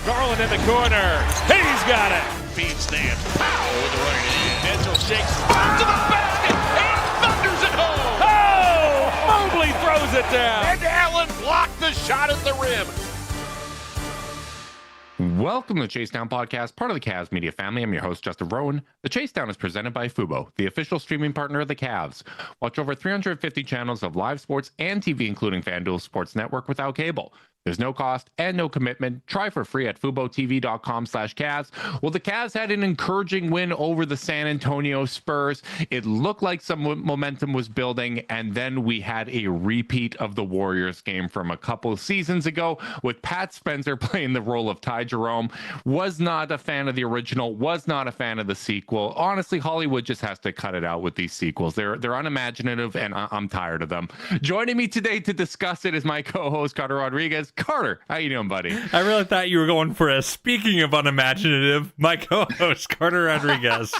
Garland in the corner. He's got it. Feed stands. Pow! With the running in. Mitchell shakes. Up to the basket. And thunders it home. Oh! Mobley throws it down. And Allen blocked the shot at the rim. Welcome to the Chase Down Podcast, part of the Cavs media family. I'm your host, Justin Rowan. The Chase Down is presented by Fubo, the official streaming partner of the Cavs. Watch over 350 channels of live sports and TV, including FanDuel Sports Network without cable. There's no cost and no commitment. Try for free at FuboTV.com/Cavs. Well, the Cavs had an encouraging win over the San Antonio Spurs. It looked like some momentum was building, and then we had a repeat of the Warriors game from a couple of seasons ago with Pat Spencer playing the role of Ty Jerome. Was not a fan of the original, was not a fan of the sequel. Honestly, Hollywood just has to cut it out with these sequels. They're unimaginative, and I'm tired of them. Joining me today to discuss it is my co-host, Carter Rodriguez. Carter, how you doing, buddy? I really thought you were going for a speaking of unimaginative, my co-host, Carter Rodriguez.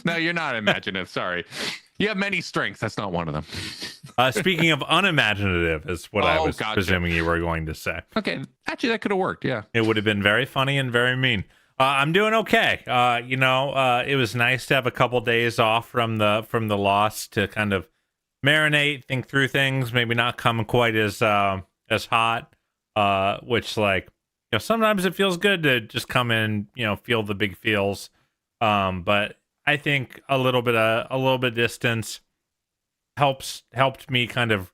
No, you're not imaginative. Sorry. You have many strengths. That's not one of them. Speaking of unimaginative is what I was gotcha. presuming you were going to say. Okay. Actually, that could have worked. Yeah. It would have been very funny and very mean. I'm doing okay. It was nice to have a couple days off from the loss to kind of marinate, think through things, maybe not come quite as hot, which, like, sometimes it feels good to just come in, feel the big feels. But I think a little bit distance helped me kind of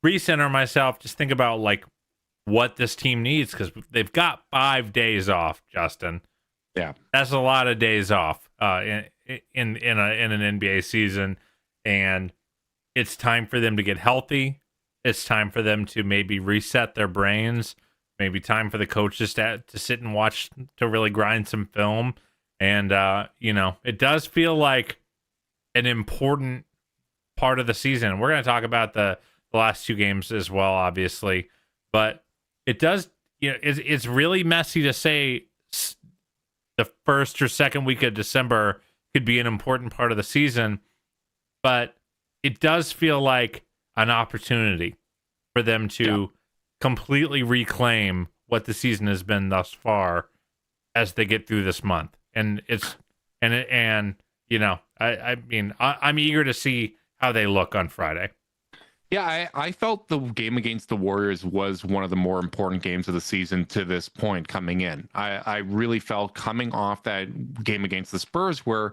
recenter myself, just think about like what this team needs, because they've got 5 days off, Justin. Yeah, that's a lot of days off in an NBA season, and it's time for them to get healthy. It's time for them to maybe reset their brains. Maybe time for the coaches to sit and watch, to really grind some film. And, it does feel like an important part of the season. We're going to talk about the last two games as well, obviously. But it does, it's really messy to say the first or second week of December could be an important part of the season. But it does feel like an opportunity for them to completely reclaim what the season has been thus far as they get through this month. And I'm eager to see how they look on Friday. Yeah, I felt the game against the Warriors was one of the more important games of the season to this point coming in. I really felt coming off that game against the Spurs where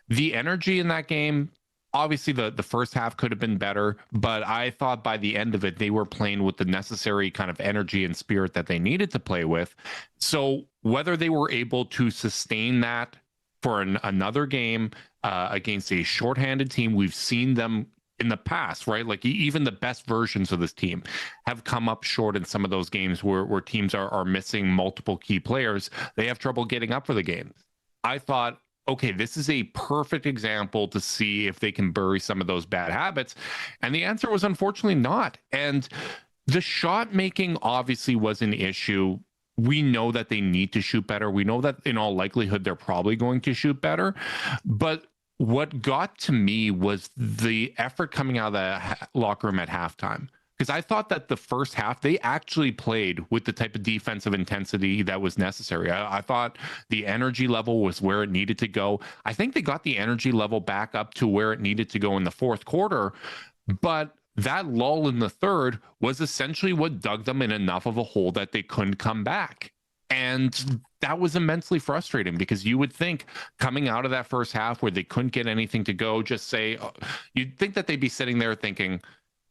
the energy in that game, obviously the first half could have been better, but I thought by the end of it, they were playing with the necessary kind of energy and spirit that they needed to play with. So whether they were able to sustain that for another game against a shorthanded team, we've seen them in the past, right? Like even the best versions of this team have come up short in some of those games where teams are missing multiple key players. They have trouble getting up for the games. I thought, okay, this is a perfect example to see if they can bury some of those bad habits. And the answer was unfortunately not. And the shot making obviously was an issue. We know that they need to shoot better. We know that in all likelihood, they're probably going to shoot better. But what got to me was the effort coming out of the locker room at halftime. Because I thought that the first half, they actually played with the type of defensive intensity that was necessary. I thought the energy level was where it needed to go. I think they got the energy level back up to where it needed to go in the fourth quarter. But that lull in the third was essentially what dug them in enough of a hole that they couldn't come back. And that was immensely frustrating because you would think coming out of that first half where they couldn't get anything to go, just say, you'd think that they'd be sitting there thinking,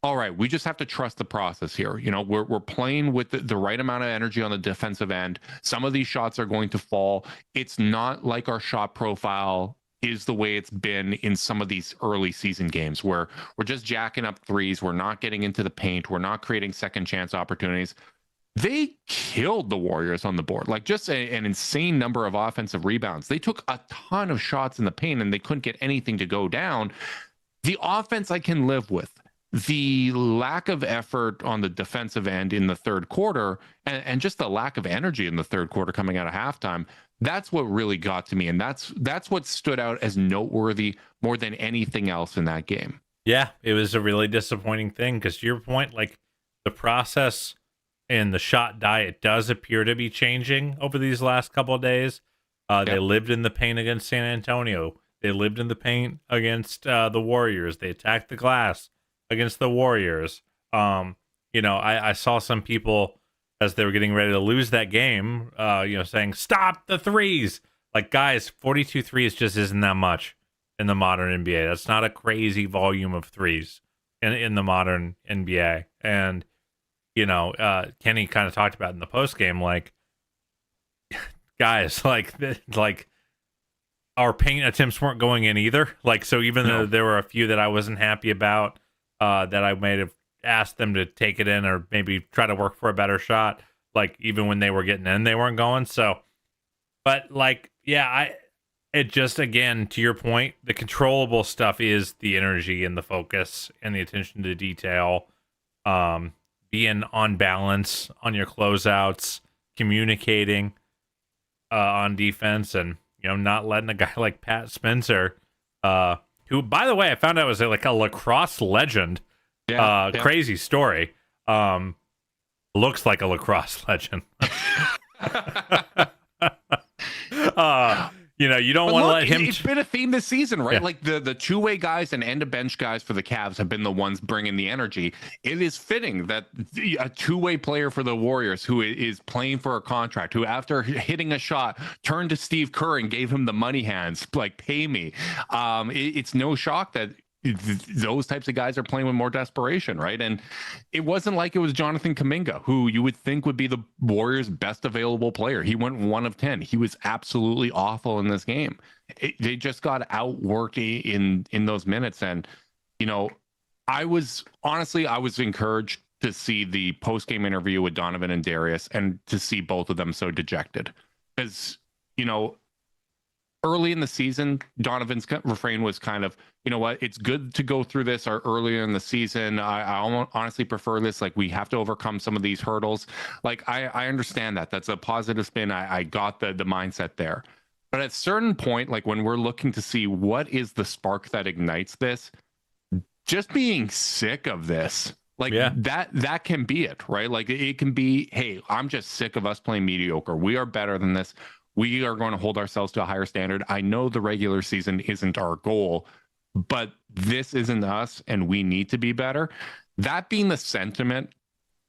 all right, we just have to trust the process here. You know, we're playing with the right amount of energy on the defensive end. Some of these shots are going to fall. It's not like our shot profile is the way it's been in some of these early season games where we're just jacking up threes. We're not getting into the paint. We're not creating second chance opportunities. They killed the Warriors on the board, like just an insane number of offensive rebounds. They took a ton of shots in the paint and they couldn't get anything to go down. The offense I can live with. The lack of effort on the defensive end in the third quarter and just the lack of energy in the third quarter coming out of halftime, that's what really got to me. And that's what stood out as noteworthy more than anything else in that game. Yeah, it was a really disappointing thing because to your point, like the process and the shot diet does appear to be changing over these last couple of days. They lived in the paint against San Antonio. They lived in the paint against the Warriors. They attacked the glass against the Warriors. I saw some people as they were getting ready to lose that game, saying, stop the threes. Like, guys, 42 threes just isn't that much in the modern NBA. That's not a crazy volume of threes in the modern NBA. And Kenny kind of talked about in the post game, like, guys, like our paint attempts weren't going in either. Like, so even though there were a few that I wasn't happy about, that I might have asked them to take it in or maybe try to work for a better shot. Like, even when they were getting in, they weren't going. So, but like, yeah, it just, again, to your point, the controllable stuff is the energy and the focus and the attention to detail. Being on balance on your closeouts, communicating on defense, and not letting a guy like Pat Spencer, who, by the way, I found out was like a lacrosse legend. Crazy story. Looks like a lacrosse legend. You don't want to let him. It's been a theme this season, right? Yeah. Like the two-way guys and end-of-bench guys for the Cavs have been the ones bringing the energy. It is fitting that a two-way player for the Warriors who is playing for a contract, who after hitting a shot turned to Steve Kerr and gave him the money hands, like, pay me. It's no shock that those types of guys are playing with more desperation, right? And it wasn't like it was Jonathan Kuminga, who you would think would be the Warriors' best available player. He went 1 of 10. He was absolutely awful in this game. They just got outworked in those minutes. And, I was encouraged to see the post-game interview with Donovan and Darius and to see both of them so dejected. Because, early in the season, Donovan's refrain was kind of, it's good to go through this earlier in the season. I honestly prefer this. Like, we have to overcome some of these hurdles. Like, I understand that. That's a positive spin. I got the mindset there. But at a certain point, like when we're looking to see what is the spark that ignites this, just being sick of this, like that can be it, right? Like it can be, hey, I'm just sick of us playing mediocre. We are better than this. We are going to hold ourselves to a higher standard. I know the regular season isn't our goal, but this isn't us and we need to be better. That being the sentiment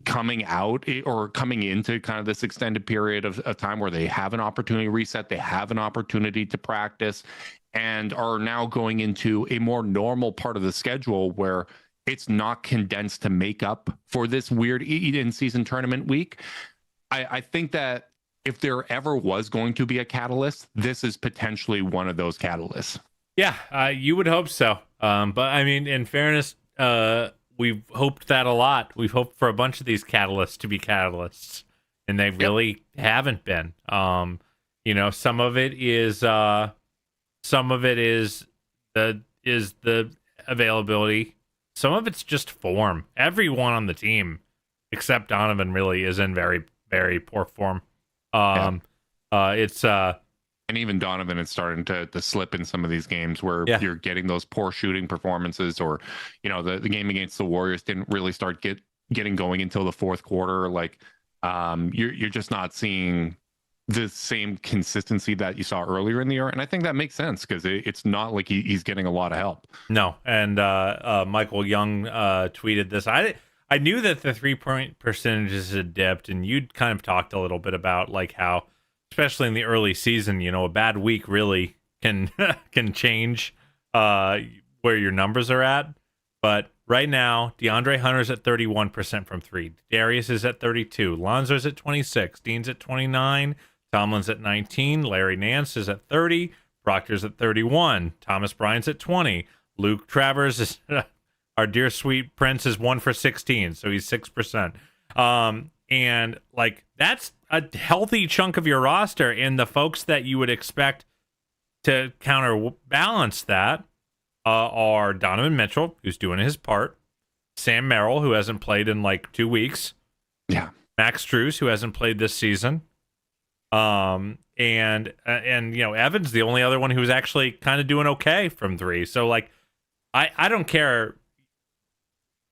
coming out or coming into kind of this extended period of time where they have an opportunity to reset, they have an opportunity to practice, and are now going into a more normal part of the schedule where it's not condensed to make up for this weird in-season tournament week. I think that if there ever was going to be a catalyst, this is potentially one of those catalysts. Yeah, you would hope so. But I mean, in fairness, we've hoped that a lot. We've hoped for a bunch of these catalysts to be catalysts, and they really haven't been. Some of it is the availability. Some of it's just form. Everyone on the team, except Donovan, really is in very, very poor form. And even Donovan is starting to slip in some of these games where you're getting those poor shooting performances, or, the game against the Warriors didn't really start getting going until the fourth quarter. Like, you're just not seeing the same consistency that you saw earlier in the year. And I think that makes sense because it's not like he's getting a lot of help. No. And Michael Young tweeted this. I knew that the 3-point percentages had dipped, and you'd kind of talked a little bit about like how, especially in the early season, a bad week really can change where your numbers are at. But right now, DeAndre Hunter's at 31% from three. Darius is at 32. Lonzo's at 26. Dean's at 29. Tomlin's at 19. Larry Nance is at 30. Proctor's at 31. Thomas Bryant's at 20. Luke Travers is our dear sweet Prince is 1 for 16, so he's 6%. And like that's a healthy chunk of your roster, and the folks that you would expect to counterbalance that are Donovan Mitchell, who's doing his part, Sam Merrill, who hasn't played in like 2 weeks, Max Strus, who hasn't played this season, and Evans, the only other one who's actually kind of doing okay from three. So like, I don't care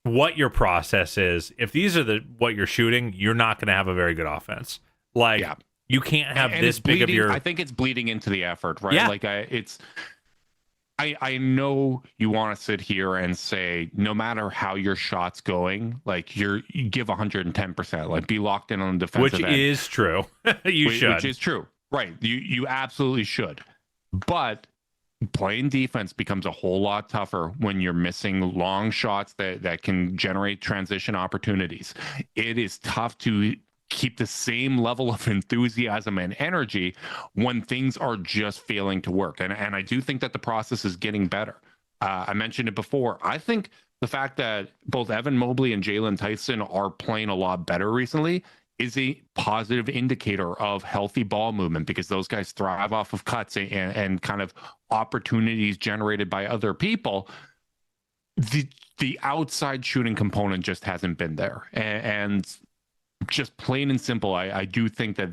what your process is. If these are what you're shooting, you're not going to have a very good offense. Like, you can't have this big of your. I think it's bleeding into the effort, right? Yeah. Like, I know you want to sit here and say, no matter how your shot's going, like you give 110%, like be locked in on the defensive end. Which is true. Should. Which is true. Right. You absolutely should. But playing defense becomes a whole lot tougher when you're missing long shots that can generate transition opportunities. It is tough to keep the same level of enthusiasm and energy when things are just failing to work. And I do think that the process is getting better. I mentioned it before. I think the fact that both Evan Mobley and Jalen Tyson are playing a lot better recently is a positive indicator of healthy ball movement, because those guys thrive off of cuts and kind of opportunities generated by other people. The outside shooting component just hasn't been there. And just plain and simple, I do think that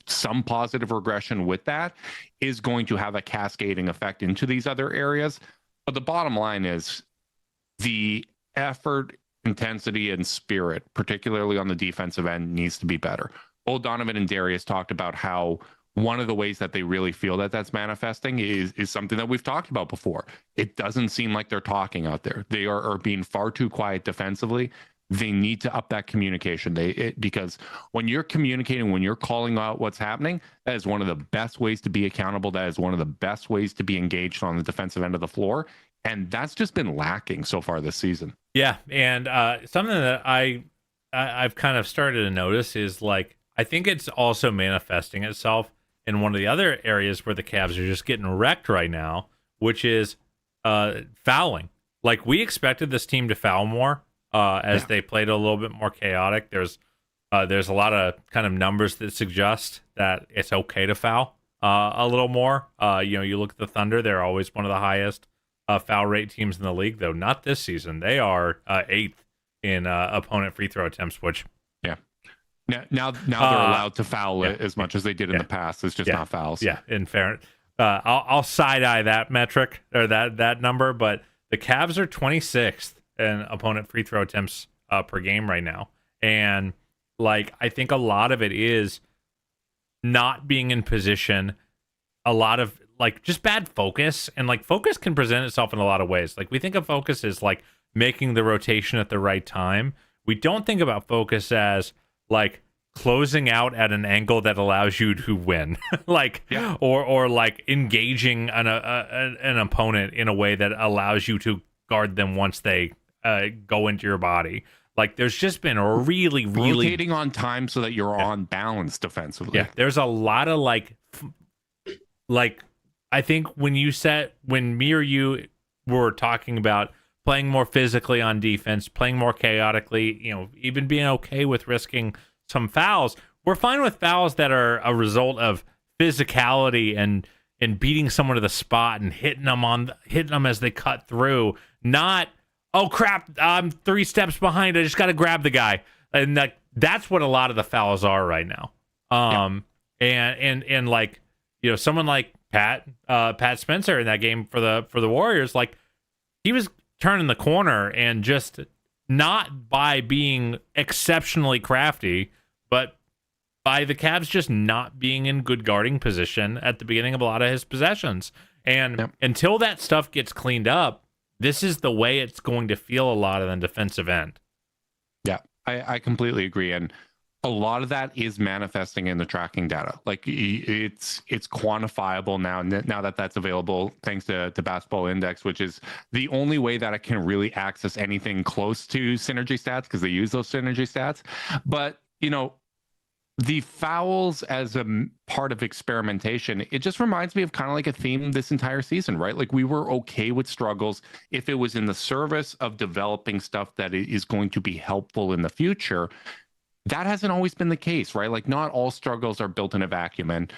some positive regression with that is going to have a cascading effect into these other areas. But the bottom line is the effort, intensity, and spirit, particularly on the defensive end, needs to be better. Both Donovan and Darius talked about how one of the ways that they really feel that that's manifesting is something that we've talked about before. It doesn't seem like they're talking out there. They are being far too quiet defensively. They need to up that communication. Because when you're communicating, when you're calling out what's happening, that is one of the best ways to be accountable. That is one of the best ways to be engaged on the defensive end of the floor. And that's just been lacking so far this season. Yeah, and something that I've kind of started to notice is, like, I think it's also manifesting itself in one of the other areas where the Cavs are just getting wrecked right now, which is fouling. Like, we expected this team to foul more as they played a little bit more chaotic. There's a lot of kind of numbers that suggest that it's okay to foul a little more. You look at the Thunder; they're always one of the highest foul rate teams in the league, though not this season. They are 8th in opponent free throw attempts, which now they're allowed to foul it as much as they did in the past. It's just not fouls. Yeah, in fairness, I'll side eye that metric or that number, but the Cavs are 26th in opponent free throw attempts per game right now, and like I think a lot of it is not being in position. A lot of like just bad focus, and like focus can present itself in a lot of ways. Like we think of focus as like making the rotation at the right time. We don't think about focus as like closing out at an angle that allows you to win, like, or like engaging an opponent in a way that allows you to guard them once they go into your body. Like there's just been a really rotating on time so that you're on balance defensively. Yeah, there's a lot of like I think when me or you were talking about playing more physically on defense, playing more chaotically, even being okay with risking some fouls. We're fine with fouls that are a result of physicality and beating someone to the spot and hitting them as they cut through. Not, oh crap, I'm 3 steps behind, I just got to grab the guy. And that's what a lot of the fouls are right now. And like, someone like Pat Spencer in that game for the Warriors, like he was turning the corner, and just not by being exceptionally crafty, but by the Cavs just not being in good guarding position at the beginning of a lot of his possessions. And until that stuff gets cleaned up, this is the way it's going to feel a lot on the defensive end. Yeah, I completely agree. And a lot of that is manifesting in the tracking data. Like it's quantifiable now that that's available thanks to Basketball Index, which is the only way that I can really access anything close to synergy stats, because they use those synergy stats. But, the fouls as a part of experimentation, it just reminds me of kind of like a theme this entire season, right? Like we were okay with struggles if it was in the service of developing stuff that is going to be helpful in the future. That hasn't always been the case, right? Like not all struggles are built in a vacuum. And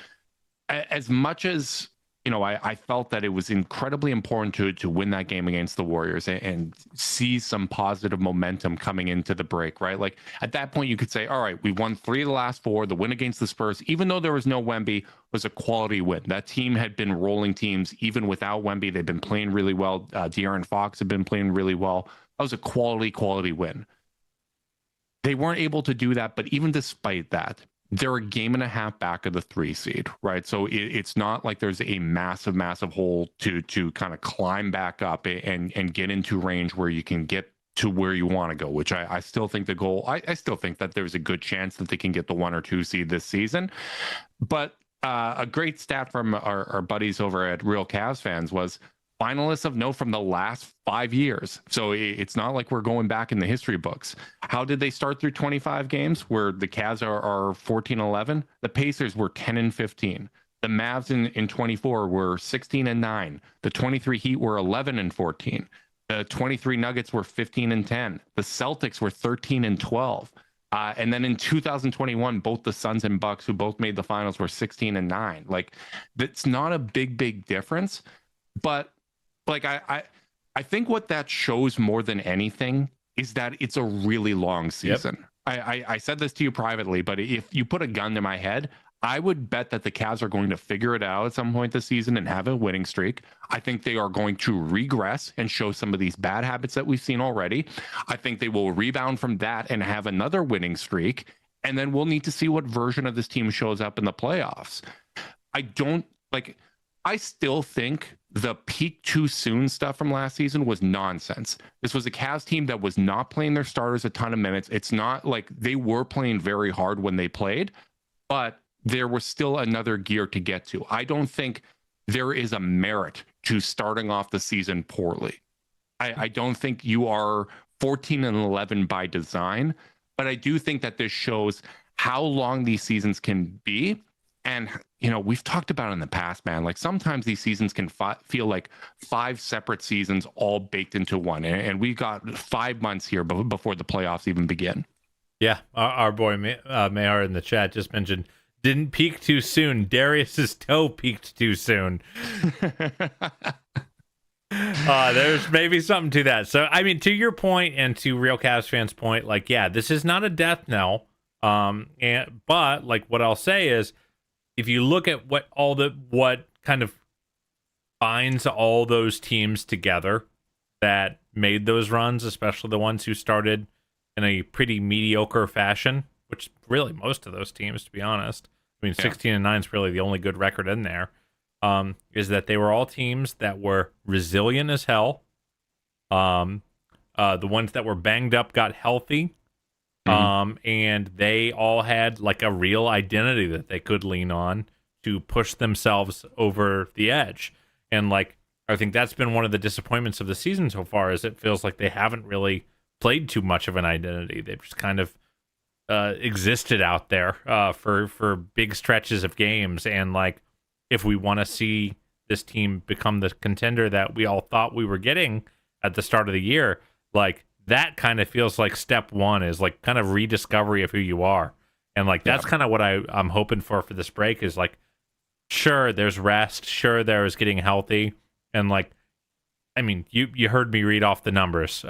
as much as, I felt that it was incredibly important to win that game against the Warriors and see some positive momentum coming into the break, right? Like at that point, you could say, all right, we won 3 of the last 4. The win against the Spurs, even though there was no Wemby, was a quality win. That team had been rolling teams even without Wemby. They've been playing really well. De'Aaron Fox had been playing really well. That was a quality win. They weren't able to do that, but even despite that, they're a game and a half back of the 3 seed, right? So it's not like there's a massive hole to kind of climb back up and get into range where you can get to where you want to go, which I still think the goal, I still think that there's a good chance that they can get the 1 or 2 seed this season. But a great stat from our buddies over at Real Cavs Fans was finalists of note from the last 5 years. So it's not like we're going back in the history books. How did they start through 25 games where the Cavs are 14-11? The Pacers were 10-15. The Mavs in 24 were 16-9. The 23 Heat were 11-14. The 23 Nuggets were 15-10. The Celtics were 13-12. And then in 2021, both the Suns and Bucks, who both made the finals, were 16-9. Like, that's not a big difference. But like I think what that shows more than anything is that it's a really long season. Yep. I said this to you privately, but if you put a gun to my head, I would bet that the Cavs are going to figure it out at some point this season and have a winning streak. I think they are going to regress and show some of these bad habits that we've seen already. I think they will rebound from that and have another winning streak. And then we'll need to see what version of this team shows up in the playoffs. I still think the peak too soon stuff from last season was nonsense. This was a Cavs team that was not playing their starters a ton of minutes. It's not like they were playing very hard when they played, but there was still another gear to get to. I don't think there is a merit to starting off the season poorly. I don't think you are 14-11 by design, but I do think that this shows how long these seasons can be. And, we've talked about it in the past, man. Like sometimes these seasons can feel like 5 separate seasons all baked into one. And we got 5 months here before the playoffs even begin. Yeah. Our boy Mayar in the chat just mentioned, didn't peak too soon. Darius's toe peaked too soon. There's maybe something to that. So, I mean, to your point and to Real Cavs fans' point, like, yeah, this is not a death knell. But like what I'll say is, if you look at what kind of binds all those teams together that made those runs, especially the ones who started in a pretty mediocre fashion, which really most of those teams, to be honest. I mean, 16-9 is really the only good record in there. is that they were all teams that were resilient as hell. The ones that were banged up got healthy. And they all had like a real identity that they could lean on to push themselves over the edge. And like, I think that's been one of the disappointments of the season so far, is it feels like they haven't really played too much of an identity. They've just kind of existed out there for big stretches of games. And like, if we want to see this team become the contender that we all thought we were getting at the start of the year, like, that kind of feels like step one, is like kind of rediscovery of who you are. And like, that's kind of what I'm hoping for this break, is like, sure, there's rest. Sure, there's getting healthy. And like, I mean, you heard me read off the numbers.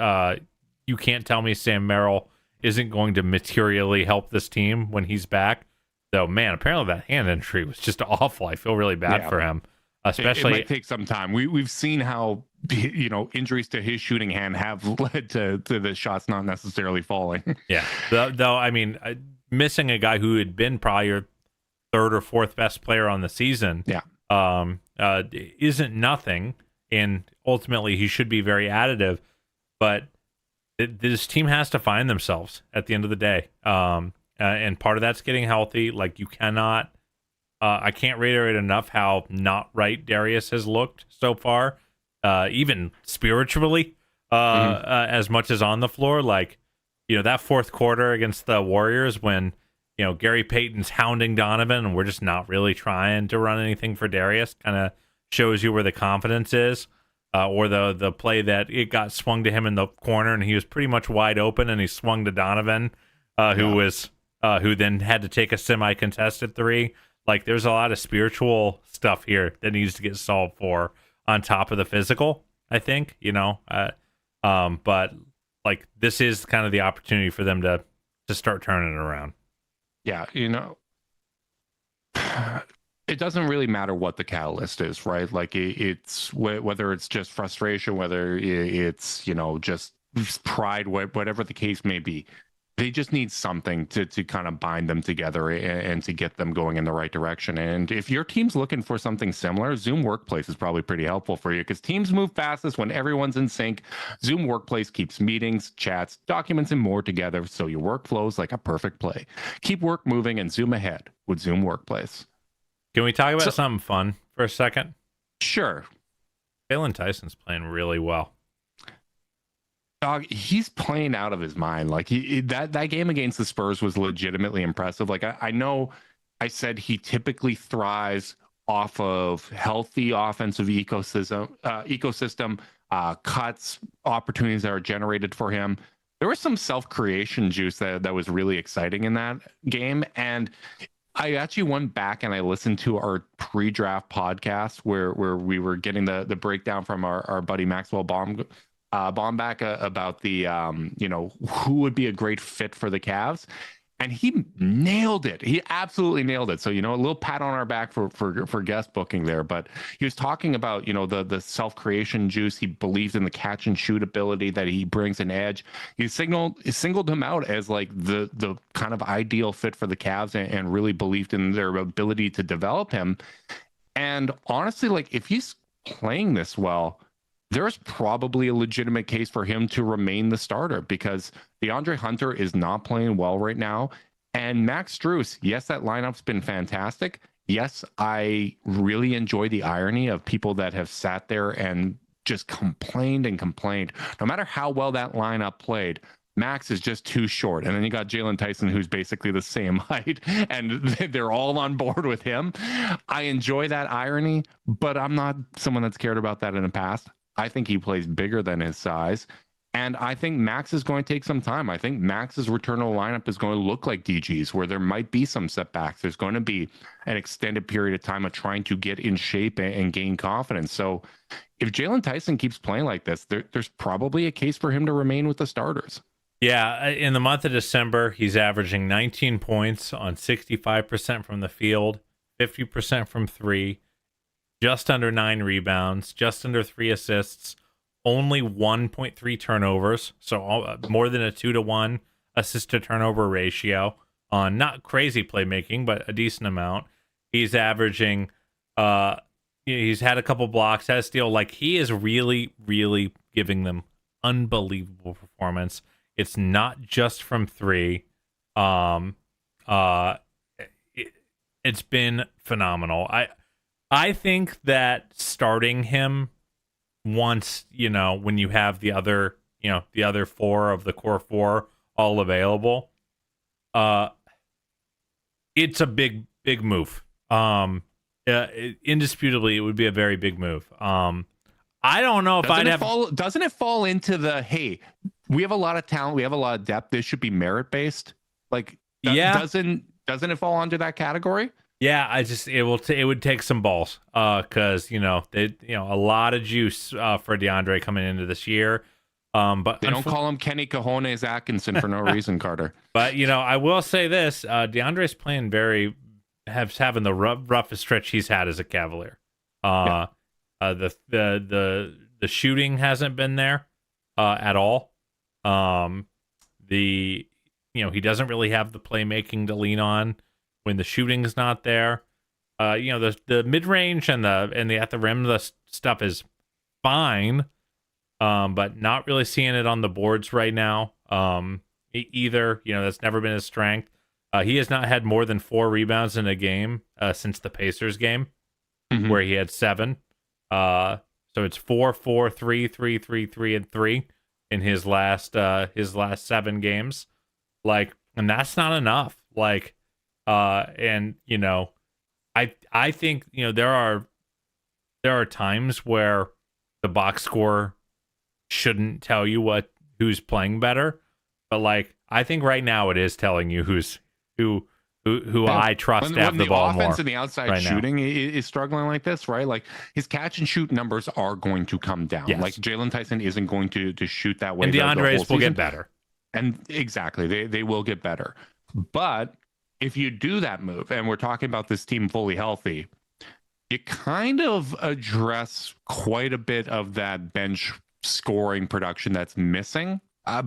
You can't tell me Sam Merrill isn't going to materially help this team when he's back. Though, man, apparently that hand injury was just awful. I feel really bad for him. Especially, it might take some time. We've seen how, you know, injuries to his shooting hand have led to the shots not necessarily falling. Yeah. Though, I mean, missing a guy who had been probably your third or fourth best player on the season, isn't nothing. And ultimately, he should be very additive. But this team has to find themselves at the end of the day. And part of that's getting healthy. Like, you cannot. I can't reiterate enough how not right Darius has looked so far, even spiritually, as much as on the floor. Like, you know, that fourth quarter against the Warriors, when, you know, Gary Payton's hounding Donovan and we're just not really trying to run anything for Darius, kind of shows you where the confidence is. Or the play that it got swung to him in the corner and he was pretty much wide open and he swung to Donovan, who then had to take a semi-contested three. Like, there's a lot of spiritual stuff here that needs to get solved for, on top of the physical, I think, you know. But like, this is kind of the opportunity for them to start turning it around. Yeah, you know, it doesn't really matter what the catalyst is, right? Like, it's whether it's just frustration, whether it's, you know, just pride, whatever the case may be. They just need something to kind of bind them together and to get them going in the right direction. And if your team's looking for something similar, Zoom Workplace is probably pretty helpful for you, because teams move fastest when everyone's in sync. Zoom Workplace keeps meetings, chats, documents, and more together, so your work flows like a perfect play. Keep work moving and zoom ahead with Zoom Workplace. Can we talk about something fun for a second? Sure. Jalen Tyson's playing really well. Dog, he's playing out of his mind. Like, that game against the Spurs was legitimately impressive. Like, I know I said he typically thrives off of healthy offensive ecosystem, cuts, opportunities that are generated for him. There was some self-creation juice that was really exciting in that game. And I actually went back and I listened to our pre-draft podcast where we were getting the breakdown from our buddy Maxwell Baumbach about the you know, who would be a great fit for the Cavs, and he nailed it. He absolutely nailed it. So, you know, a little pat on our back for guest booking there. But he was talking about, you know, the self-creation juice. He believes in the catch and shoot ability that he brings an edge. He singled him out as like the kind of ideal fit for the Cavs, and really believed in their ability to develop him. And honestly, like, if he's playing this well, there's probably a legitimate case for him to remain the starter, because DeAndre Hunter is not playing well right now. And Max Strus, yes, that lineup's been fantastic. Yes, I really enjoy the irony of people that have sat there and just complained and complained. No matter how well that lineup played, Max is just too short. And then you got Jalen Tyson, who's basically the same height, and they're all on board with him. I enjoy that irony, but I'm not someone that's cared about that in the past. I think he plays bigger than his size. And I think Max is going to take some time. I think Max's return to the lineup is going to look like DG's, where there might be some setbacks. There's going to be an extended period of time of trying to get in shape and gain confidence. So if Jalen Tyson keeps playing like this, there's probably a case for him to remain with the starters. Yeah, in the month of December, he's averaging 19 points on 65% from the field, 50% from three, just under 9 rebounds, just under 3 assists, only 1.3 turnovers, so more than a 2-to-1 assist to turnover ratio on not crazy playmaking, but a decent amount. He's averaging he's had a couple blocks, had a steal. Like, he is really, really giving them unbelievable performance. It's not just from three. It's been phenomenal. I think that starting him once, when you have the other four of the core four all available, it's a big move. Indisputably, it would be a very big move. I don't know if doesn't it fall into the, hey, we have a lot of talent, we have a lot of depth, this should be merit based? Like, doesn't it fall under that category? Yeah, it would take some balls, because a lot of juice for DeAndre coming into this year. But they don't call him Kenny Cajones Atkinson for no reason, Carter. But I will say this: DeAndre's playing having the roughest stretch he's had as a Cavalier. The shooting hasn't been there at all. He doesn't really have the playmaking to lean on when the shooting's not there. The mid range and the at the rim, the stuff is fine, but not really seeing it on the boards right now. Either that's never been his strength. He has not had more than 4 rebounds in a game since the Pacers game, where he had 7. So it's 4, 4, 3, 3, 3, 3, and 3 in his last 7 games. Like, and that's not enough. Like, I think there are times where the box score shouldn't tell you who's playing better, but like, I think right now it is telling you who I trust to have the ball more. When the offense and the outside shooting is struggling like this, right? Like, his catch and shoot numbers are going to come down. Yes. Like, Jalen Tyson isn't going to shoot that way. And DeAndre's will get better. And exactly, they will get better. But if you do that move, and we're talking about this team fully healthy, you kind of address quite a bit of that bench scoring production that's missing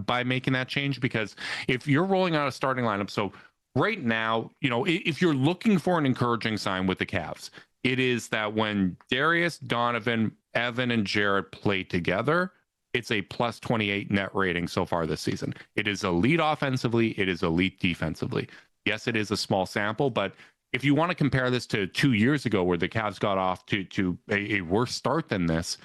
by making that change. Because if you're rolling out a starting lineup, so right now, if you're looking for an encouraging sign with the Cavs, it is that when Darius, Donovan, Evan, and Jarrett play together, it's a plus 28 net rating so far this season. It is elite offensively. It is elite defensively. Yes, it is a small sample, but if you want to compare this to 2 years ago where the Cavs got off to a worse start than this,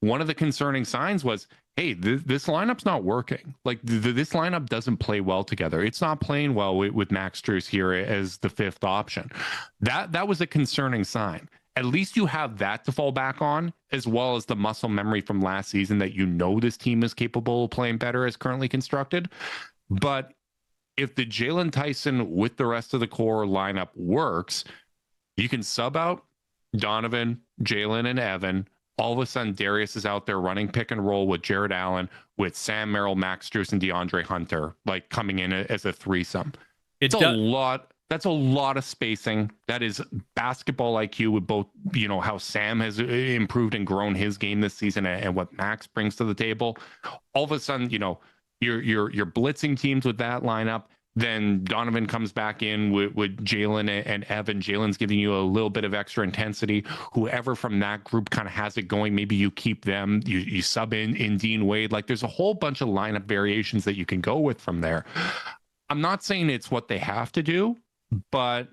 one of the concerning signs was, hey, this lineup's not working. Like, this lineup doesn't play well together. It's not playing well with Max Strus here as the 5th option. That was a concerning sign. At least you have that to fall back on, as well as the muscle memory from last season that this team is capable of playing better as currently constructed. But if the Jalen Tyson with the rest of the core lineup works, you can sub out Donovan, Jalen, and Evan. All of a sudden, Darius is out there running pick and roll with Jared Allen, with Sam Merrill, Max Strus, and DeAndre Hunter, like, coming in as a threesome. It's a lot. That's a lot of spacing. That is basketball IQ with both, how Sam has improved and grown his game this season and what Max brings to the table. All of a sudden, you're blitzing teams with that lineup. Then Donovan comes back in with Jalen and Evan. Jalen's giving you a little bit of extra intensity. Whoever from that group kind of has it going, maybe you keep them. You sub in Dean Wade. Like, there's a whole bunch of lineup variations that you can go with from there. I'm not saying it's what they have to do, but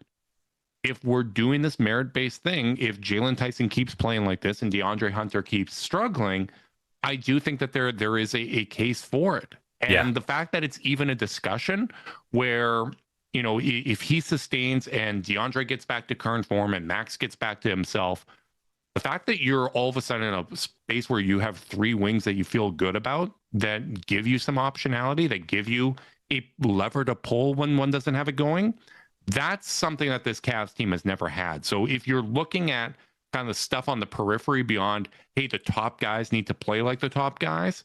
if we're doing this merit-based thing, if Jalen Tyson keeps playing like this and DeAndre Hunter keeps struggling, I do think that there is a case for it. And the fact that it's even a discussion where, if he sustains and DeAndre gets back to current form and Max gets back to himself, the fact that you're all of a sudden in a space where you have 3 wings that you feel good about, that give you some optionality, that give you a lever to pull when one doesn't have it going, that's something that this Cavs team has never had. So if you're looking at kind of stuff on the periphery beyond, hey, the top guys need to play like the top guys,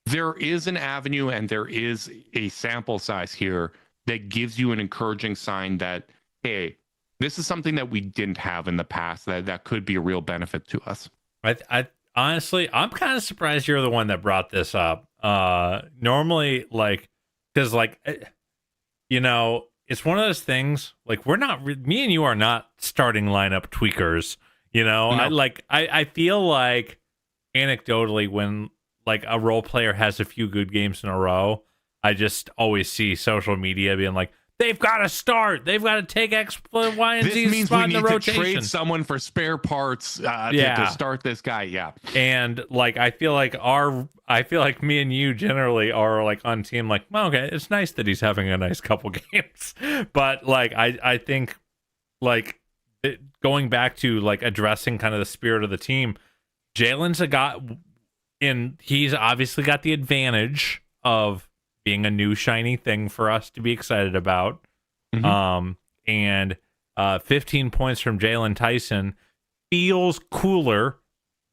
there is an avenue and there is a sample size here that gives you an encouraging sign that, hey, this is something that we didn't have in the past that could be a real benefit to us. I honestly, I'm kind of surprised you're the one that brought this up. Normally, because it's one of those things, like, we're not, me and you are not starting lineup tweakers, You know, No. I feel like anecdotally when like a role player has a few good games in a row, I just always see social media being like, they've got to start. They've got to take X, Y, and This Z means spot we in the need to rotation. trade someone for spare parts Yeah. to start this guy. Yeah. And like I feel like me and you generally are like on team like, well, okay, it's nice that he's having a nice couple games. But like I think like going back to like addressing kind of the spirit of the team, Jalen's he's obviously got the advantage of being a new shiny thing for us to be excited about. Mhm. And 15 points from Jalen Tyson feels cooler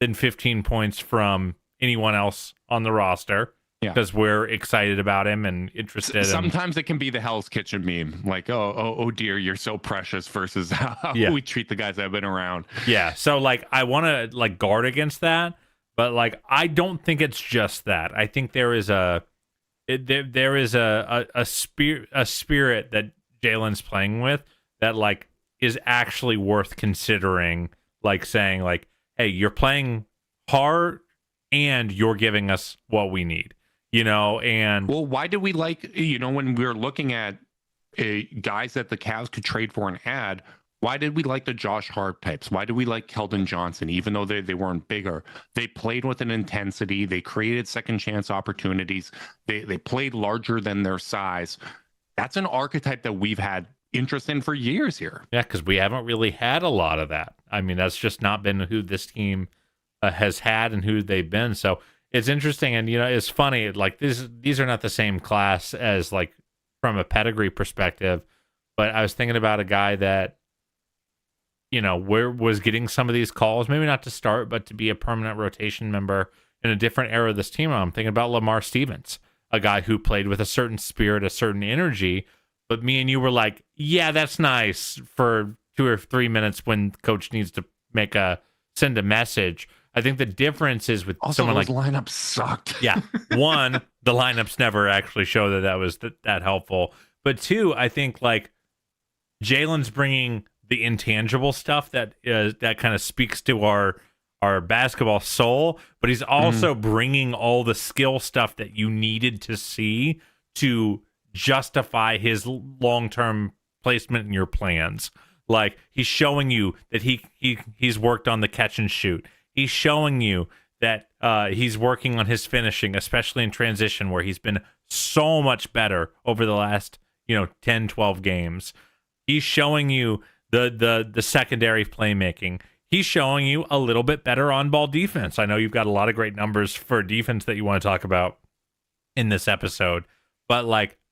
than 15 points from anyone else on the roster. Yeah. Because we're excited about him and interested. Sometimes it can be the Hell's Kitchen meme, like, oh dear, you're so precious, versus how we treat the guys that have been around. Yeah. So like, I want to like guard against that, but like, I don't think it's just that. I think there is a spirit that Jalen's playing with that like is actually worth considering. Like saying like, hey, you're playing hard and you're giving us what we need. You know, and well, why did we like, when we were looking at guys that the Cavs could trade for and add, why did we like the Josh Hart types? Why did we like Keldon Johnson, even though they weren't bigger? They played with an intensity. They created second chance opportunities. They played larger than their size. That's an archetype that we've had interest in for years here. Yeah, because we haven't really had a lot of that. I mean, that's just not been who this team has had and who they've been. So it's interesting, and it's funny. Like these are not the same class as like from a pedigree perspective, but I was thinking about a guy that was getting some of these calls, maybe not to start, but to be a permanent rotation member in a different era of this team. I'm thinking about Lamar Stevens, a guy who played with a certain spirit, a certain energy. But me and you were like, yeah, that's nice for 2 or 3 minutes when coach needs to send a message. I think the difference is with also, someone those like lineups sucked. Yeah. One, the lineups never actually show that was that helpful. But two, I think like Jalen's bringing the intangible stuff that kind of speaks to our basketball soul, but he's also bringing all the skill stuff that you needed to see to justify his long-term placement in your plans. Like he's showing you that he's worked on the catch and shoot. He's showing you that he's working on his finishing, especially in transition, where he's been so much better over the last 10, 12 games. He's showing you the secondary playmaking. He's showing you a little bit better on-ball defense. I know you've got a lot of great numbers for defense that you want to talk about in this episode, but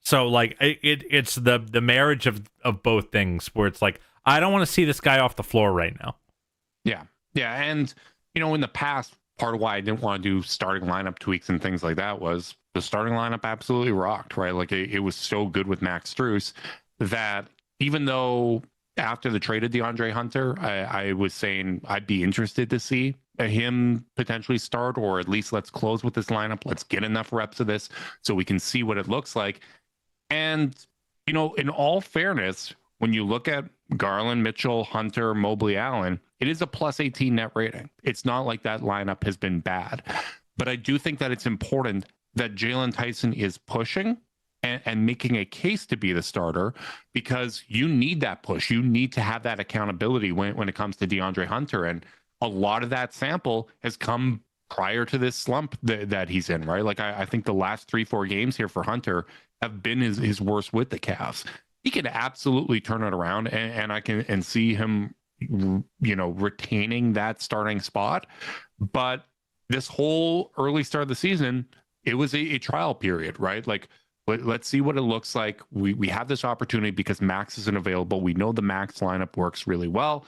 it's the marriage of both things where it's like, I don't want to see this guy off the floor right now. Yeah. And, in the past, part of why I didn't want to do starting lineup tweaks and things like that was the starting lineup absolutely rocked, right? Like it was so good with Max Strus that even though after the trade of DeAndre Hunter, I was saying I'd be interested to see him potentially start, or at least let's close with this lineup. Let's get enough reps of this so we can see what it looks like. And, in all fairness, when you look at Garland, Mitchell, Hunter, Mobley, Allen, it is a plus 18 net rating. It's not like that lineup has been bad. But I do think that it's important that Jalen Tyson is pushing and making a case to be the starter, because you need that push. You need to have that accountability when it comes to DeAndre Hunter. And a lot of that sample has come prior to this slump that he's in, right? Like I think the last 3-4 games here for Hunter have been his worst with the Cavs. He can absolutely turn it around, and I can see him, retaining that starting spot. But this whole early start of the season, it was a trial period, right? Like let's see what it looks like. We have this opportunity because Max isn't available. We know the Max lineup works really well.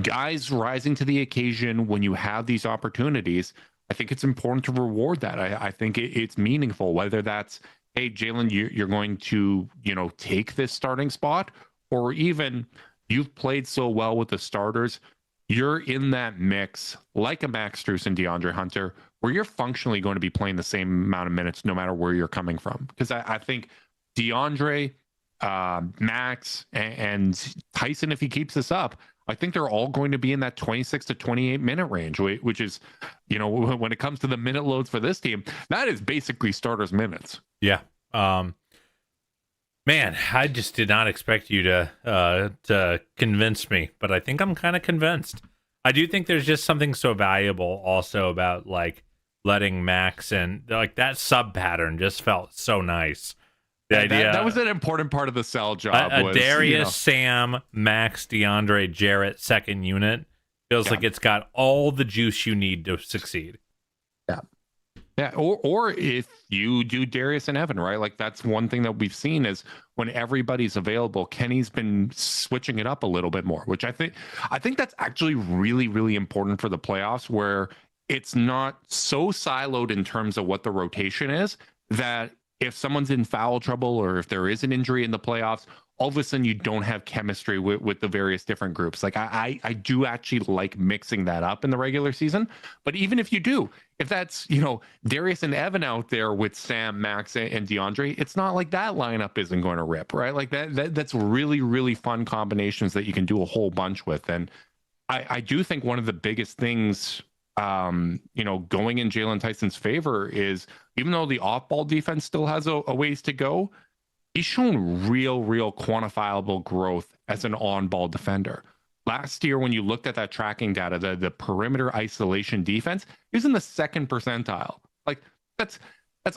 Guys rising to the occasion when you have these opportunities, I think it's important to reward that. I think it's meaningful, whether that's, hey, Jalen, you're going to, take this starting spot, or even you've played so well with the starters, you're in that mix like a Max Strus and DeAndre Hunter, where you're functionally going to be playing the same amount of minutes no matter where you're coming from. Because I think DeAndre, Max, and Tyson, if he keeps this up, I think they're all going to be in that 26 to 28 minute range, which is, when it comes to the minute loads for this team, that is basically starters minutes. Yeah. Man, I just did not expect you to convince me, but I think I'm kind of convinced. I do think there's just something so valuable also about like letting Max and like that sub pattern just felt so nice. The idea that was an important part of the sell job. A Darius, Sam, Max, DeAndre, Jarrett second unit feels like it's got all the juice you need to succeed. Yeah, or if you do Darius and Evan, right? Like that's one thing that we've seen is when everybody's available, Kenny's been switching it up a little bit more, which I think that's actually really, really important for the playoffs, where it's not so siloed in terms of what the rotation is that if someone's in foul trouble or if there is an injury in the playoffs, all of a sudden you don't have chemistry with the various different groups. Like I do actually like mixing that up in the regular season. But even if you do, if that's, Darius and Evan out there with Sam, Max, and DeAndre, it's not like that lineup isn't going to rip, right? Like that's really, really fun combinations that you can do a whole bunch with. And I do think one of the biggest things, going in Jalen Tyson's favor is, even though the off-ball defense still has a ways to go, he's shown real quantifiable growth as an on-ball defender. Last year, when you looked at that tracking data, the perimeter isolation defense, he was in the second percentile. Like that's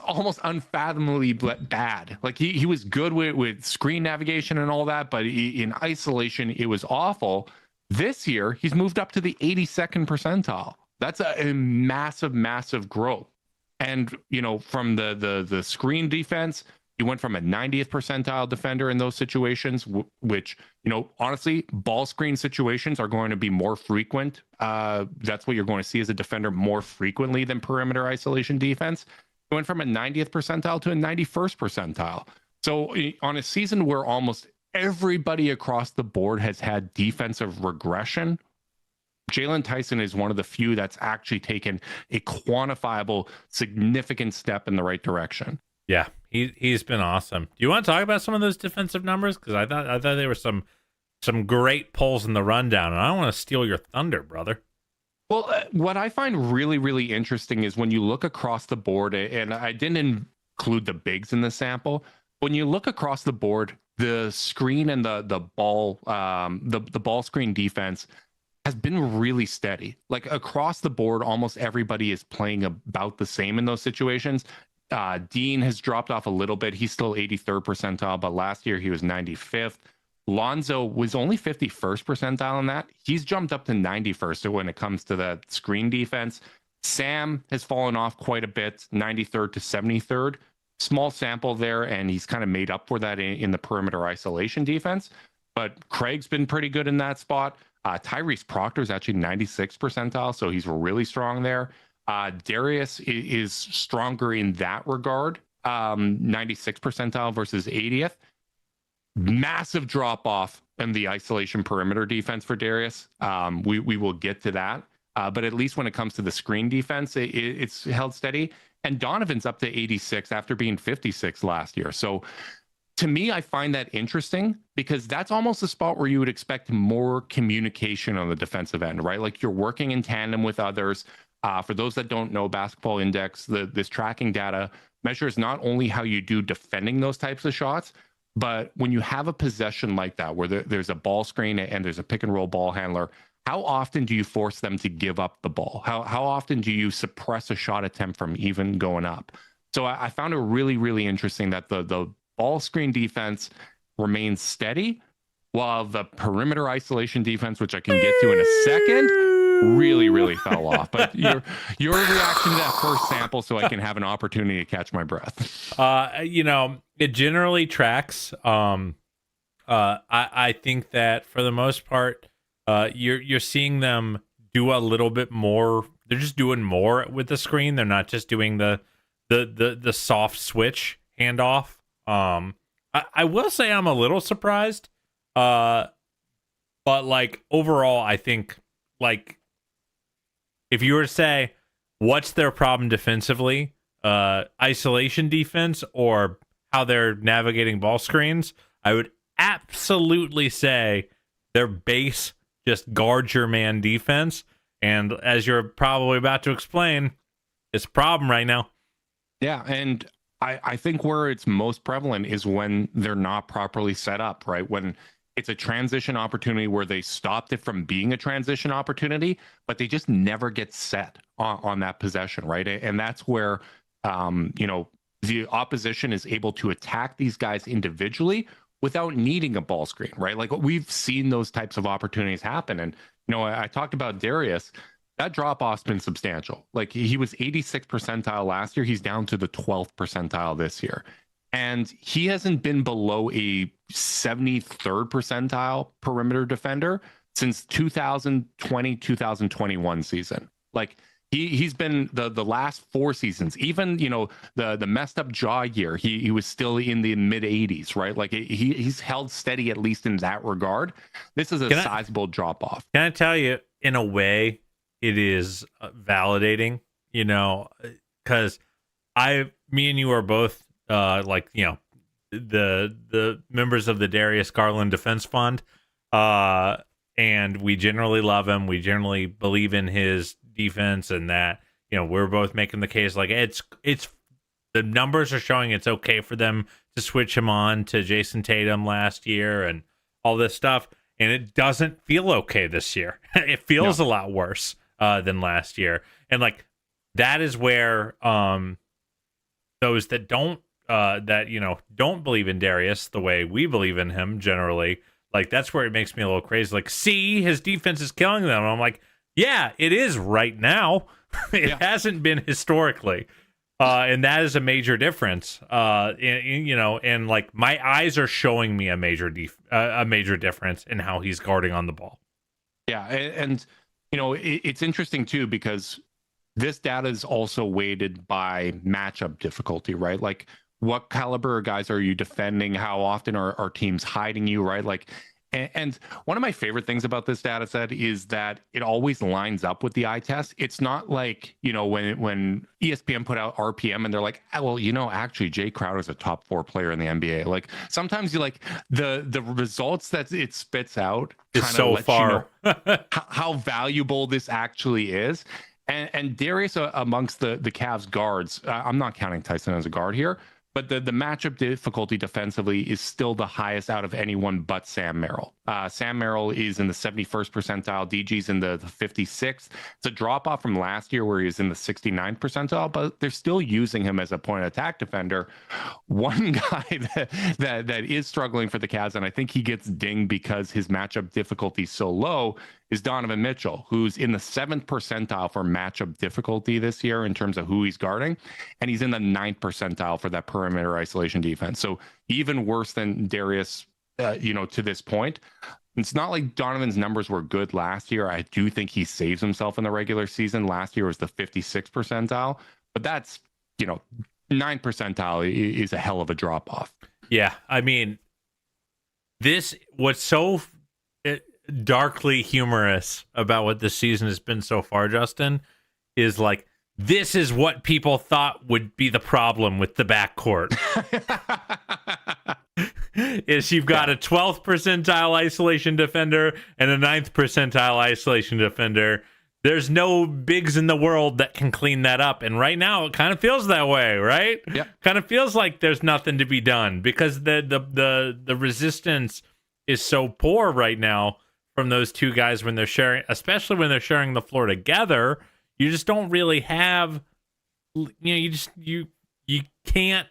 almost unfathomably bad. Like he was good with screen navigation and all that, but in isolation, it was awful. This year, he's moved up to the 82nd percentile. That's a massive growth. And, from the screen defense, he went from a 90th percentile defender in those situations, which, honestly, ball screen situations are going to be more frequent. That's what you're going to see as a defender more frequently than perimeter isolation defense. He went from a 90th percentile to a 91st percentile. So on a season where almost everybody across the board has had defensive regression, Jalen Tyson is one of the few that's actually taken a quantifiable, significant step in the right direction. Yeah, he's been awesome. Do you want to talk about some of those defensive numbers? Because I thought there were some great pulls in the rundown, and I don't want to steal your thunder, brother. Well, what I find really, really interesting is when you look across the board, and I didn't include the bigs in the sample. When you look across the board, the screen and the ball, the ball screen defense has been really steady. Like across the board, almost everybody is playing about the same in those situations. Dean has dropped off a little bit. He's still 83rd percentile, but last year he was 95th. Lonzo was only 51st percentile in that. He's jumped up to 91st when it comes to the screen defense. Sam has fallen off quite a bit, 93rd to 73rd. Small sample there, and he's kind of made up for that in the perimeter isolation defense. But Craig's been pretty good in that spot. Tyrese Proctor is actually 96th percentile, so he's really strong there. Darius is stronger in that regard, 96th percentile versus 80th. Massive drop off in the isolation perimeter defense for Darius. We will get to that, but at least when it comes to the screen defense, it's held steady. And Donovan's up to 86 after being 56 last year. So to me, I find that interesting because that's almost a spot where you would expect more communication on the defensive end, right? Like you're working in tandem with others. For those that don't know Basketball Index, this tracking data measures not only how you do defending those types of shots, but when you have a possession like that, where there's a ball screen and there's a pick and roll ball handler, how often do you force them to give up the ball? How often do you suppress a shot attempt from even going up? So I found it really, really interesting that the ball screen defense remains steady, while the perimeter isolation defense, which I can get to in a second, really, really fell off. But your reaction to that first sample, so I can have an opportunity to catch my breath. It generally tracks. I think that for the most part, you're seeing them do a little bit more. They're just doing more with the screen. They're not just doing the soft switch handoff. I will say I'm a little surprised. But like overall, I think like if you were to say what's their problem defensively, isolation defense or how they're navigating ball screens, I would absolutely say their base just guard your man defense. And as you're probably about to explain, it's a problem right now. Yeah, and I think where it's most prevalent is when they're not properly set up, right? When it's a transition opportunity where they stopped it from being a transition opportunity, but they just never get set on that possession, right? And that's where, the opposition is able to attack these guys individually without needing a ball screen, right? Like we've seen those types of opportunities happen. And, I talked about Darius. That drop off's been substantial. Like he was 86th percentile last year. He's down to the 12th percentile this year. And he hasn't been below a 73rd percentile perimeter defender since 2020, 2021 season. Like he's been the last 4 seasons, even, the messed up jaw year, he was still in the mid 80s, right? Like he's held steady, at least in that regard. This is a sizable drop off. Can I tell you, in a way, it is validating, because me and you are both the members of the Darius Garland Defense Fund, and we generally love him. We generally believe in his defense, and that we're both making the case like it's the numbers are showing it's okay for them to switch him on to Jason Tatum last year and all this stuff, and it doesn't feel okay this year. It feels a lot worse than last year, and like that is where those that don't believe in Darius the way we believe in him generally, like that's where it makes me a little crazy. Like, see, his defense is killing them. And I'm like, yeah, it is right now. It hasn't been historically, and that is a major difference. And like my eyes are showing me a major difference in how he's guarding on the ball. Yeah, and it's interesting too because this data is also weighted by matchup difficulty, right? Like what caliber of guys are you defending? How often are teams hiding you, right? Like, and one of my favorite things about this data set is that it always lines up with the eye test. It's not like, when ESPN put out RPM and they're like, well, actually Jay Crowder's a top 4 player in the NBA. Like sometimes you like the results that it spits out is so far how valuable this actually is. And Darius amongst the Cavs guards, I'm not counting Tyson as a guard here, but the matchup difficulty defensively is still the highest out of anyone but Sam Merrill. Sam Merrill is in the 71st percentile. DG's in the 56th. It's a drop off from last year where he was in the 69th percentile, but they're still using him as a point of attack defender. One guy that is struggling for the Cavs, and I think he gets dinged because his matchup difficulty is so low, is Donovan Mitchell, who's in the 7th percentile for matchup difficulty this year in terms of who he's guarding. And he's in the 9th percentile for that perimeter isolation defense. So even worse than Darius, to this point. It's not like Donovan's numbers were good last year. I do think he saves himself in the regular season. Last year was the 56th percentile, but that's, 9th percentile is a hell of a drop off. Yeah. I mean, what's so darkly humorous about what this season has been so far, Justin, is like, this is what people thought would be the problem with the backcourt. Is you've got a 12th percentile isolation defender and a 9th percentile isolation defender. There's no bigs in the world that can clean that up. And right now it kind of feels that way, right? Yeah. Kind of feels like there's nothing to be done because the resistance is so poor right now from those two guys when they're sharing, especially when they're sharing the floor together. You just don't really have, you can't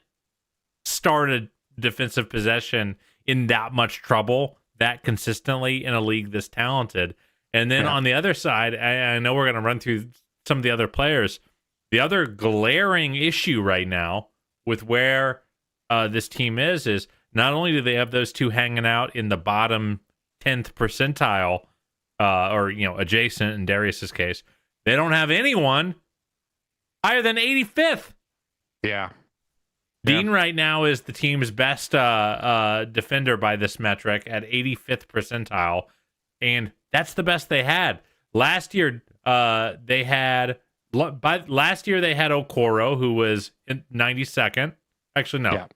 start a defensive possession in that much trouble that consistently in a league this talented. And then on the other side, I know we're going to run through some of the other players. The other glaring issue right now with where this team is not only do they have those two hanging out in the bottom 10th percentile, or adjacent in Darius's case, they don't have anyone higher than 85th. Yeah. Dean right now is the team's best defender by this metric at 85th percentile, and that's the best they had. Last year they had Okoro, who was in 92nd. Actually, no. Yeah.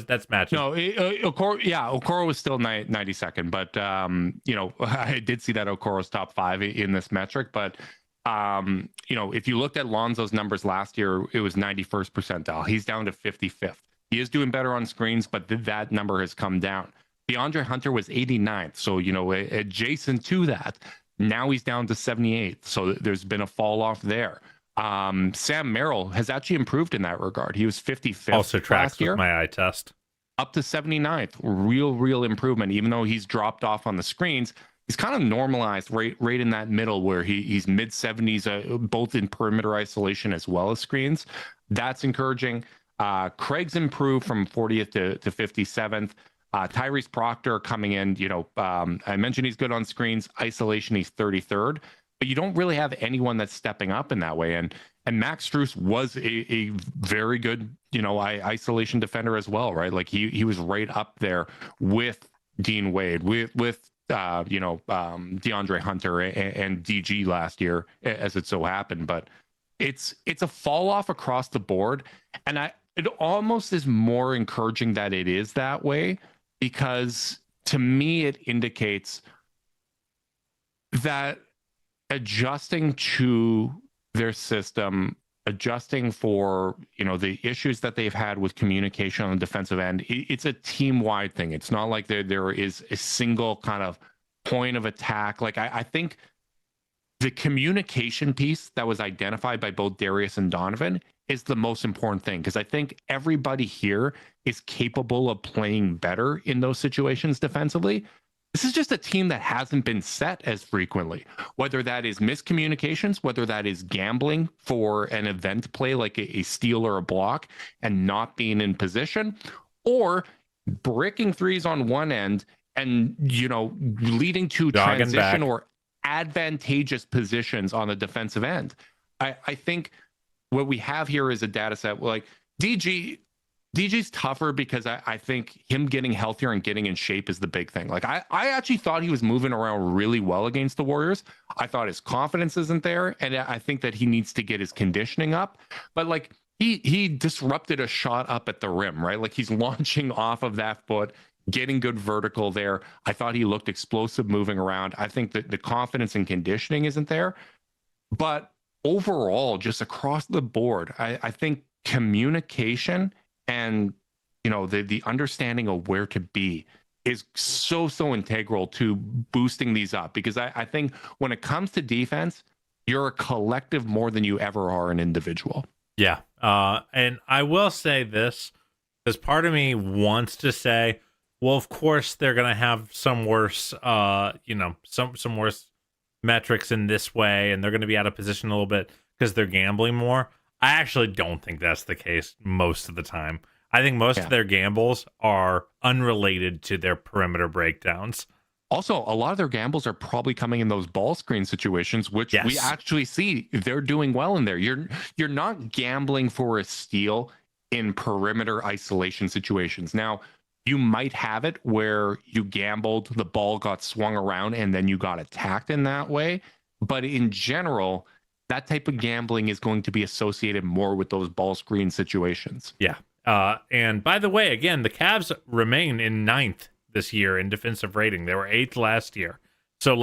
That's matches. No, Okoro was still 92nd, but I did see that Okoro's top 5 in this metric. But if you looked at Lonzo's numbers last year, it was 91st percentile. He's down to 55th. He is doing better on screens, but that number has come down. DeAndre Hunter was 89th, so adjacent to that. Now he's down to 78th, so there's been a fall off there. Sam Merrill has actually improved in that regard. He was 55th also tracks last year, with my eye test, up to 79th. Real improvement. Even though he's dropped off on the screens, he's kind of normalized right in that middle where he's mid 70s, both in perimeter isolation as well as screens. That's encouraging. Craig's improved from 40th to 57th. Tyrese Proctor coming in, I mentioned he's good on screens. Isolation, he's 33rd. But you don't really have anyone that's stepping up in that way. And Max Strus was a very good, isolation defender as well, right? Like he was right up there with Dean Wade, with DeAndre Hunter and DG last year, as it so happened. But it's a fall off across the board. And it almost is more encouraging that it is that way, because to me, it indicates that adjusting to their system, adjusting for the issues that they've had with communication on the defensive end, it's a team-wide thing. It's not like there is a single kind of point of attack. Like I think the communication piece that was identified by both Darius and Donovan is the most important thing, because I think everybody here is capable of playing better in those situations defensively. This is just a team that hasn't been set as frequently, whether that is miscommunications, whether that is gambling for an event play like a steal or a block and not being in position, or bricking threes on one end and, leading to transition back or advantageous positions on the defensive end. I think what we have here is a data set like DG's tougher because I think him getting healthier and getting in shape is the big thing. Like I actually thought he was moving around really well against the Warriors. I thought his confidence isn't there, and I think that he needs to get his conditioning up. But like he disrupted a shot up at the rim, right? Like he's launching off of that foot, getting good vertical there. I thought he looked explosive moving around. I think that the confidence and conditioning isn't there. But overall, just across the board, I think communication and the understanding of where to be is so integral to boosting these up, because I think when it comes to defense, you're a collective more than you ever are an individual. Yeah. And I will say this, because part of me wants to say, well, of course they're going to have some worse, some worse metrics in this way, and they're going to be out of position a little bit because they're gambling more. I actually don't think that's the case most of the time. I think most of their gambles are unrelated to their perimeter breakdowns. Also, a lot of their gambles are probably coming in those ball screen situations, which we actually see they're doing well in there. You're not gambling for a steal in perimeter isolation situations. Now, you might have it where you gambled, the ball got swung around, and then you got attacked in that way. But in general, that type of gambling is going to be associated more with those ball screen situations. Yeah. And by the way, again, the Cavs remain in 9th this year in defensive rating. They were 8th last year. So,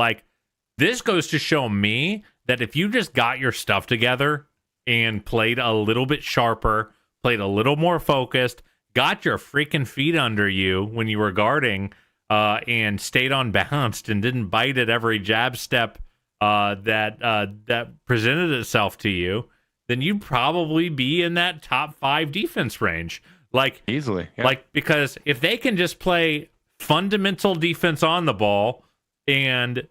this goes to show me that if you just got your stuff together and played a little bit sharper, played a little more focused, got your freaking feet under you when you were guarding, and stayed unbalanced and didn't bite at every jab step that presented itself to you, then you'd probably be in that top 5 defense range. Easily. Yeah. Because if they can just play fundamental defense on the ball and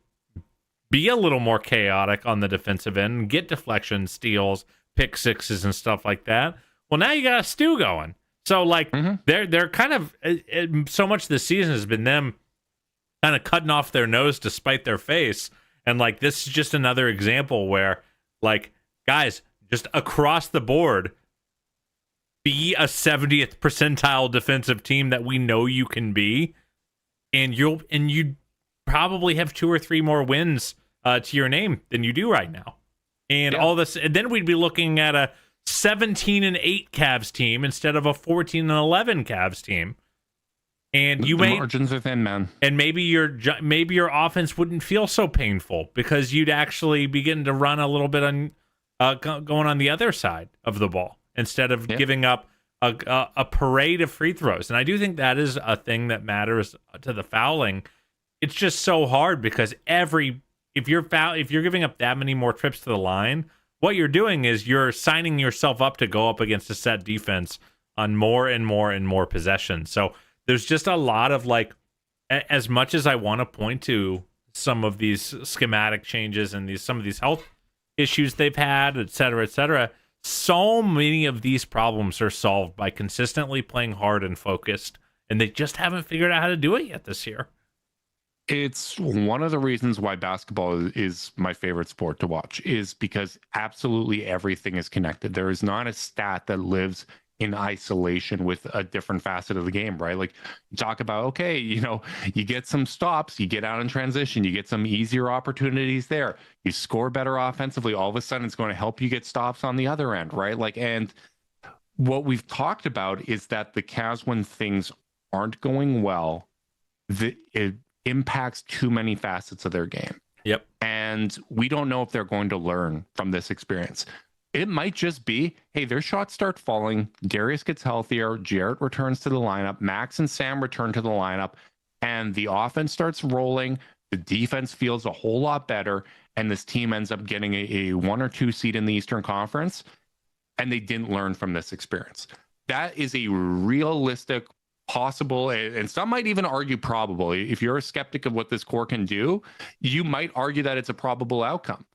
be a little more chaotic on the defensive end and get deflections, steals, pick sixes and stuff like that, well, now you got a stew going. So they're kind of, so much this season has been them kind of cutting off their nose to spite their face. And this is just another example where guys, just across the board, be a 70th percentile defensive team that we know you can be, and you probably have 2 or 3 more wins to your name than you do right now. And all this, and then we'd be looking at a 17-8 Cavs team instead of a 14-11 Cavs team. And the margins are thin, man. And maybe your offense wouldn't feel so painful because you'd actually begin to run a little bit on going on the other side of the ball instead of giving up a parade of free throws. And I do think that is a thing that matters to the fouling. It's just so hard because if you're giving up that many more trips to the line, what you're doing is you're signing yourself up to go up against a set defense on more and more and more possessions. So there's just a lot of as much as I want to point to some of these schematic changes and some of these health issues they've had, et cetera, so many of these problems are solved by consistently playing hard and focused, and they just haven't figured out how to do it yet this year. It's one of the reasons why basketball is my favorite sport to watch, is because absolutely everything is connected. There is not a stat that lives in isolation with a different facet of the game, right? Like you talk about, okay, you get some stops, you get out in transition, you get some easier opportunities there, you score better offensively, all of a sudden it's going to help you get stops on the other end, right? And what we've talked about is that the Cavs, when things aren't going well, it impacts too many facets of their game. Yep. And we don't know if they're going to learn from this experience. It might just be, hey, their shots start falling, Darius gets healthier, Jarrett returns to the lineup, Max and Sam return to the lineup, and the offense starts rolling, the defense feels a whole lot better, and this team ends up getting a 1 or 2 seed in the Eastern Conference, and they didn't learn from this experience. That is a realistic, possible, and some might even argue probable. If you're a skeptic of what this core can do, you might argue that it's a probable outcome.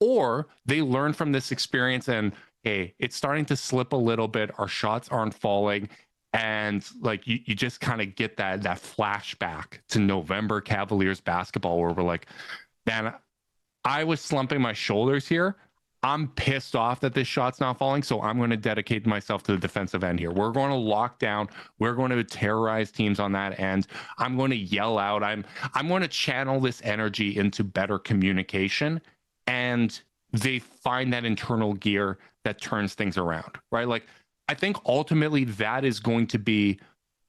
Or they learn from this experience and, hey, it's starting to slip a little bit. Our shots aren't falling. And you just kind of get that flashback to November Cavaliers basketball where we're like, man, I was slumping my shoulders here. I'm pissed off that this shot's not falling. So I'm going to dedicate myself to the defensive end here. We're going to lock down. We're going to terrorize teams on that end. I'm going to yell out. I'm going to channel this energy into better communication. And they find that internal gear that turns things around, right? I think ultimately that is going to be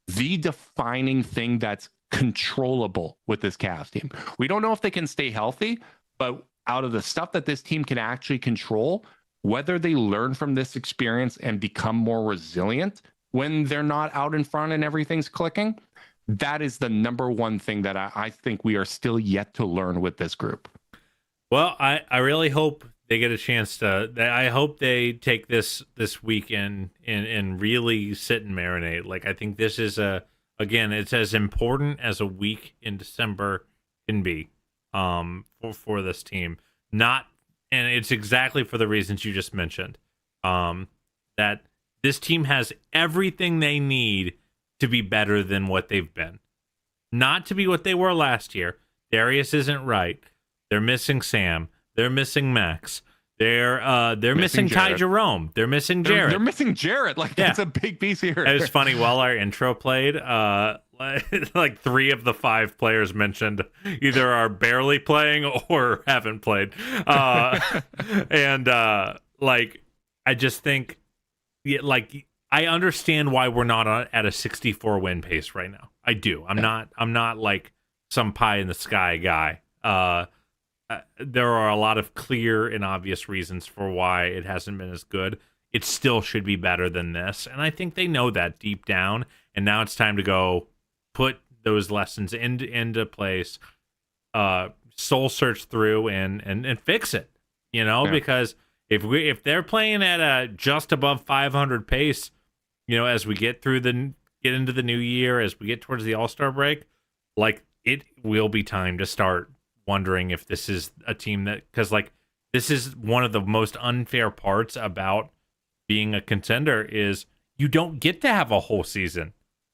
the defining thing that's controllable with this Cavs team. We don't know if they can stay healthy, but out of the stuff that this team can actually control, whether they learn from this experience and become more resilient when they're not out in front and everything's clicking, that is the number one thing that I think we are still yet to learn with this group. Well, I really hope they get a chance to. I hope they take this weekend and really sit and marinate. I think this is again, it's as important as a week in December can be for this team. And it's exactly for the reasons you just mentioned. That this team has everything they need to be better than what they've been. Not to be what they were last year. Darius isn't right. They're missing Sam. They're missing Max. They're missing Ty Jerome. They're missing Jarrett. They're missing Jarrett. That's a big piece here. It was funny. While our intro played, 3 of the 5 players mentioned either are barely playing or haven't played. I just think, I understand why we're not at a 64 win pace right now. I do. I'm not like some pie in the sky guy. There are a lot of clear and obvious reasons for why it hasn't been as good. It still should be better than this. And I think they know that deep down. And now it's time to go put those lessons into place, soul search through and fix it, because if they're playing at a just above 500 pace, as we get into the new year, as we get towards the All-Star break, it will be time to start wondering if this is a team that, because this is one of the most unfair parts about being a contender is you don't get to have a whole season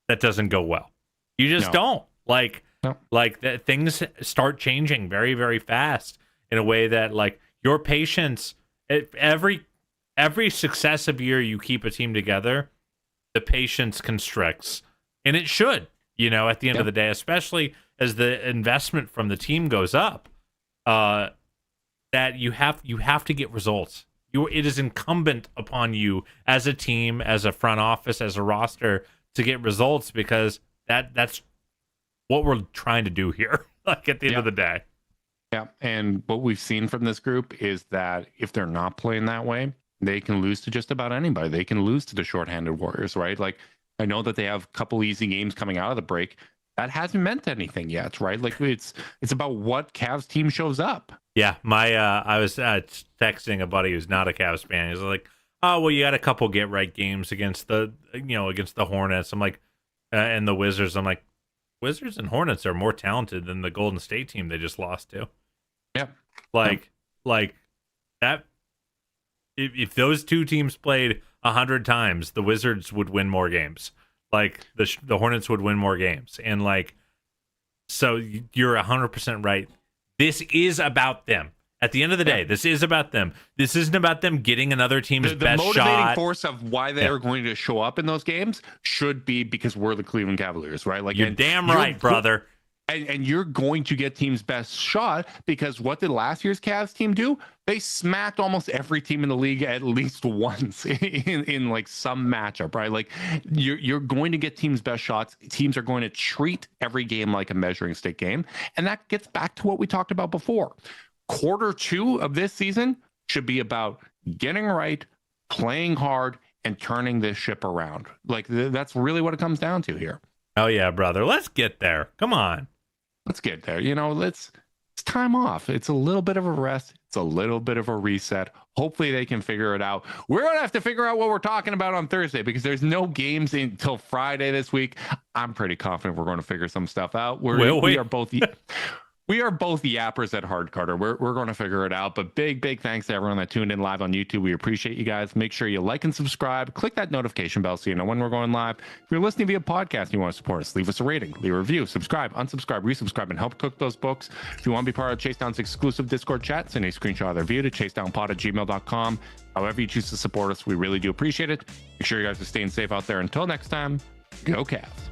that doesn't go well. You just don't. That things start changing very, very fast in a way that your patience, every successive year you keep a team together, the patience constricts, and it should. At the end of the day, especially as the investment from the team goes up, that you have to get results. It is incumbent upon you as a team, as a front office, as a roster to get results, because that's what we're trying to do here. Like at the end of the day. Yeah, and what we've seen from this group is that if they're not playing that way, they can lose to just about anybody. They can lose to the shorthanded Warriors, right? Like, I know that they have a couple easy games coming out of the break. That hasn't meant anything yet, right? Like, it's about what Cavs team shows up. Yeah, I was texting a buddy who's not a Cavs fan. He's like, "Oh, well, you got a couple get right games against the Hornets." I'm like, and the Wizards. I'm like, Wizards and Hornets are more talented than the Golden State team they just lost to. Yep. Like that. If those two teams played 100 times, the Wizards would win more games. Like the Hornets would win more games, and like, so you're 100% right. This is about them. At the end of the day, this is about them. This isn't about them getting another team's best shot. The motivating force of why they are going to show up in those games should be because we're the Cleveland Cavaliers, right? Like, you're damn right, brother. And you're going to get team's best shot, because what did last year's Cavs team do? They smacked almost every team in the league at least once in like some matchup, right? Like, you're going to get team's best shots. Teams are going to treat every game like a measuring stick game. And that gets back to what we talked about before. Quarter 2 of this season should be about getting right, playing hard, and turning this ship around. Like, that's really what it comes down to here. Oh yeah, brother. Let's get there. Come on. Let's get there. It's time off. It's a little bit of a rest. It's a little bit of a reset. Hopefully they can figure it out. We're going to have to figure out what we're talking about on Thursday, because there's no games until Friday this week. I'm pretty confident we're going to figure some stuff out. We are both yappers at Hard Carter. We're going to figure it out. But big thanks to everyone that tuned in live on YouTube. We appreciate you guys. Make sure you like and subscribe. Click that notification bell so you know when we're going live. If you're listening via podcast and you want to support us, leave us a rating, leave a review, subscribe, unsubscribe, resubscribe, and help cook those books. If you want to be part of Chase Down's exclusive Discord chat, send a screenshot of their view to chasedownpod@gmail.com. However you choose to support us, we really do appreciate it. Make sure you guys are staying safe out there. Until next time, go Cavs.